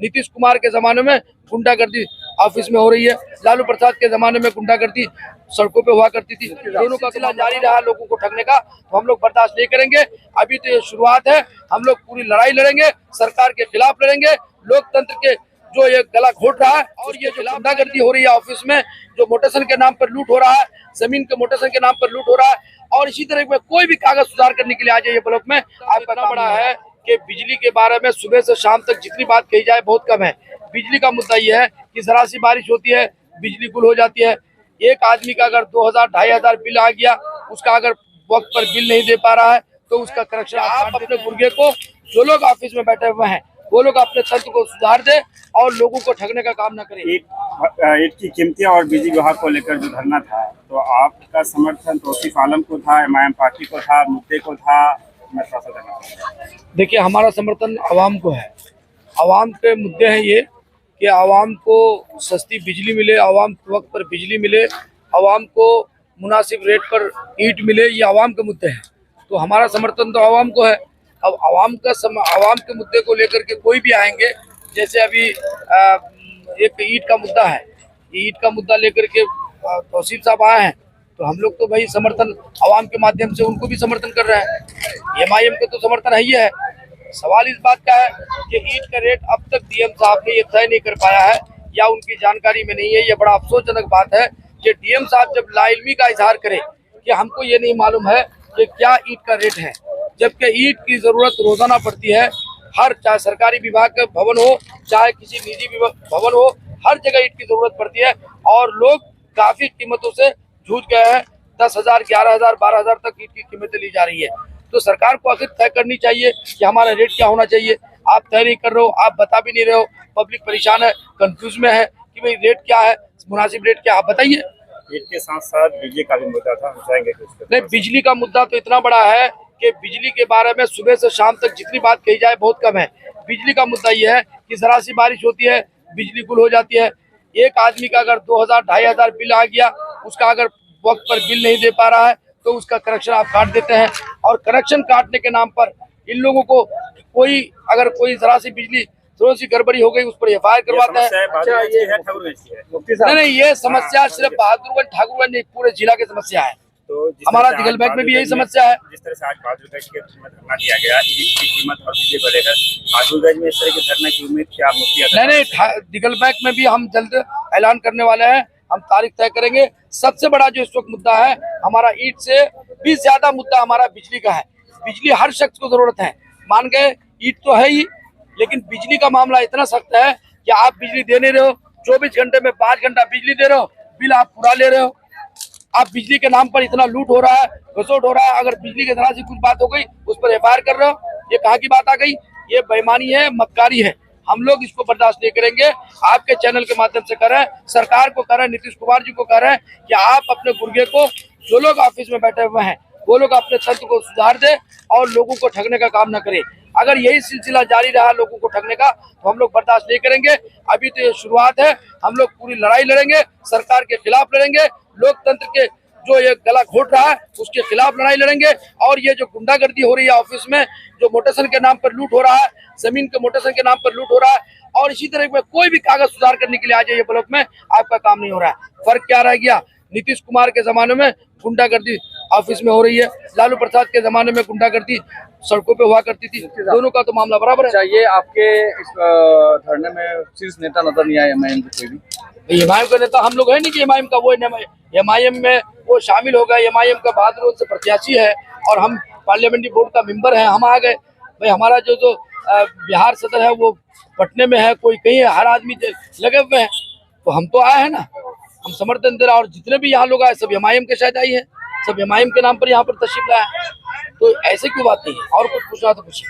नीतीश कुमार के जमाने में गुंडागर्दी ऑफिस में हो रही है, लालू प्रसाद के जमाने में गुंडागर्दी सड़कों पे हुआ करती थी। दोनों का सिलसिला जारी रहा लोगों को ठगने का, तो हम लोग बर्दाश्त नहीं करेंगे। अभी तो ये शुरुआत है, हम लोग पूरी लड़ाई लड़ेंगे, सरकार के खिलाफ लड़ेंगे, लोकतंत्र के जो ये गला घोट रहा है और ये जो गुंडागर्दी हो रही है ऑफिस में, जो मोटेशन के नाम पर लूट हो रहा है, जमीन के मोटेशन के नाम पर लूट हो रहा है, और इसी तरह में कोई भी कागज सुधार करने के लिए आ जाइए ब्लॉक में। आपका इतना बड़ा है कि बिजली के बारे में सुबह से शाम तक जितनी बात कही जाए बहुत कम है। बिजली का मुद्दा ये है कि जरा सी बारिश होती है, बिजली गुल हो जाती है। एक आदमी का अगर 2000-2500 बिल आ गया, उसका अगर वक्त पर बिल नहीं दे पा रहा है तो उसका कनेक्शन आप अपने गुर्गे को, जो लोग ऑफिस में बैठे हुए हैं वो लोग अपने तंत्र को सुधार दे और लोगों को ठगने का काम न करें। ईंट की कीमतियां और बिजली विभाग को लेकर जो धरना था, तो आपका समर्थन तौसीफ आलम को था, एमआईएम पार्टी को था, मुद्दे को था? मैं थोड़ा सा देना। देखिए, हमारा समर्थन आवाम को है। आवाम के मुद्दे हैं ये कि आवाम को सस्ती बिजली मिले, आवाम को वक्त पर बिजली मिले, आवाम को मुनासिब रेट पर ईंट मिले, ये आवाम के मुद्दे हैं। तो हमारा समर्थन तो आवाम को है। अब आवाम के मुद्दे को लेकर के कोई भी आएंगे, जैसे अभी एक ईंट का मुद्दा है, ईंट का मुद्दा लेकर के तौसीफ साहब आए हैं, तो हम लोग तो भाई समर्थन आवाम के माध्यम से उनको भी समर्थन कर रहे हैं। एमआईएम को तो समर्थन है ही है। सवाल इस बात का है कि ईंट का रेट अब तक डीएम साहब ने ये तय नहीं कर पाया है या उनकी जानकारी में नहीं है। ये बड़ा अफसोसजनक बात है कि डीएम साहब जब लाइल्मी का इजहार करें कि हमको ये नहीं मालूम है कि क्या ईंट का रेट है, जबकि ईंट की जरूरत रोजाना पड़ती है। हर, चाहे सरकारी विभाग का भवन हो, चाहे किसी निजी भवन हो, हर जगह ईंट की जरूरत पड़ती है और लोग काफी कीमतों से जूझ गए हैं। 10,000, 11,000, 12,000 तक ईंट की कीमतें ली जा रही है। तो सरकार को आखिर तय करनी चाहिए कि हमारा रेट क्या होना चाहिए। आप तय नहीं कर रहे हो, आप बता भी नहीं रहे हो, पब्लिक परेशान है, कंफ्यूज में है कि भाई रेट क्या है, मुनासिब रेट क्या, आप बताइए। ईंट के साथ साथ बिजली का भी मुद्दा था, हम चाहेंगे कि नहीं, बिजली का मुद्दा तो इतना बड़ा है कि बिजली के बारे में सुबह से शाम तक जितनी बात कही जाए बहुत कम है। बिजली का मुद्दा ये है कि जरा सी बारिश होती है, बिजली गुल हो जाती है। एक आदमी का अगर 2000-2500 बिल आ गया, उसका अगर वक्त पर बिल नहीं दे पा रहा है तो उसका कनेक्शन आप काट देते हैं। और कनेक्शन काटने के नाम पर इन लोगों को अगर कोई जरा सी बिजली थोड़ी सी गड़बड़ी हो गई, उस पर एफआईआर करवाते हैं। नहीं, ये समस्या सिर्फ बहादुरगंज ठाकुरगंज नहीं, पूरे जिला की समस्या है। तो हमारा दिगलबैग में भी यही समस्या है। जिस तरह से आज बहादुरगंज के धरना दिया गया ईंट की कीमत और बिजली को लेकर, बहादुरगंज में इस तरह के धरने की उम्मीद क्या मुफ्ती? नहीं, दिगलबैग में भी हम जल्द ऐलान करने वाले हैं, हम तारीख तय करेंगे। सबसे बड़ा जो इस वक्त मुद्दा है हमारा ईंट से भी ज्यादा मुद्दा हमारा बिजली का है। बिजली हर शख्स को जरूरत है, मान गए ईंट तो है ही, लेकिन बिजली का मामला इतना सख्त है कि आप बिजली दे नहीं रहे हो, 24 घंटे में 5 घंटा बिजली दे रहे हो, बिल आप पूरा ले रहे हो। आप बिजली के नाम पर इतना लूट हो रहा है, घसोट हो रहा है, अगर बिजली के जरा सी कुछ बात हो गई उस पर एफआईआर कर रहे हो, ये कहाँ की बात आ गई? ये बेईमानी है, मक्कारी है। हम लोग इसको बर्दाश्त नहीं करेंगे। आपके चैनल के माध्यम से कर रहे हैं, सरकार को कर रहे हैं, नीतीश कुमार जी को कर रहे हैं कि आप अपने गुर्गे को, जो लोग ऑफिस में बैठे हुए हैं वो लोग अपने तंत्र को सुधार दे और लोगों को ठगने का काम न करें। अगर यही सिलसिला जारी रहा लोगों को ठगने का, तो हम लोग बर्दाश्त नहीं करेंगे। अभी तो ये शुरुआत है, हम लोग पूरी लड़ाई लड़ेंगे, सरकार के खिलाफ लड़ेंगे, लोकतंत्र के जो ये गला घोट रहा है उसके खिलाफ लड़ाई लड़ेंगे। और ये जो गुंडागर्दी हो रही है ऑफिस में, जो मोटेशन के नाम पर लूट हो रहा है, जमीन के मोटेशन के नाम पर लूट हो रहा है, और इसी तरह में कोई भी कागज सुधार करने के लिए आ जाइए ब्लॉक में, आपका काम नहीं हो रहा है। फर्क क्या रह गया? नीतीश कुमार के जमाने में गुंडागर्दी ऑफिस में हो रही है, लालू प्रसाद के जमाने में गुंडागर्दी सड़कों पे हुआ करती थी। दोनों का तो मामला बराबर है। चाहिए आपके इस धरने में शीर्ष नेता नजर नहीं आए एमआईएम के? कोई भी एमआईएम का नेता हम लोग है नहीं कि एमआईएम का वो एमआईएम में वो शामिल हो गए। एमआईएम का बहादुर से प्रत्याशी है और हम पार्लियामेंट्री बोर्ड का मेंबर है, हम आ गए। भाई हमारा जो बिहार सदर है वो पटने में है, कोई कहीं है, हर आदमी लगे हुए हैं, तो हम तो आए हैं ना, हम समर्थन दे रहे हैं। और जितने भी यहाँ लोग आए सब एमआईएम के शायद आई है, सब एमआईएम के नाम पर यहाँ पर तशरीफ लाया है। तो ऐसे क्यों बात नहीं है? और कुछ पूछना तो पूछिए।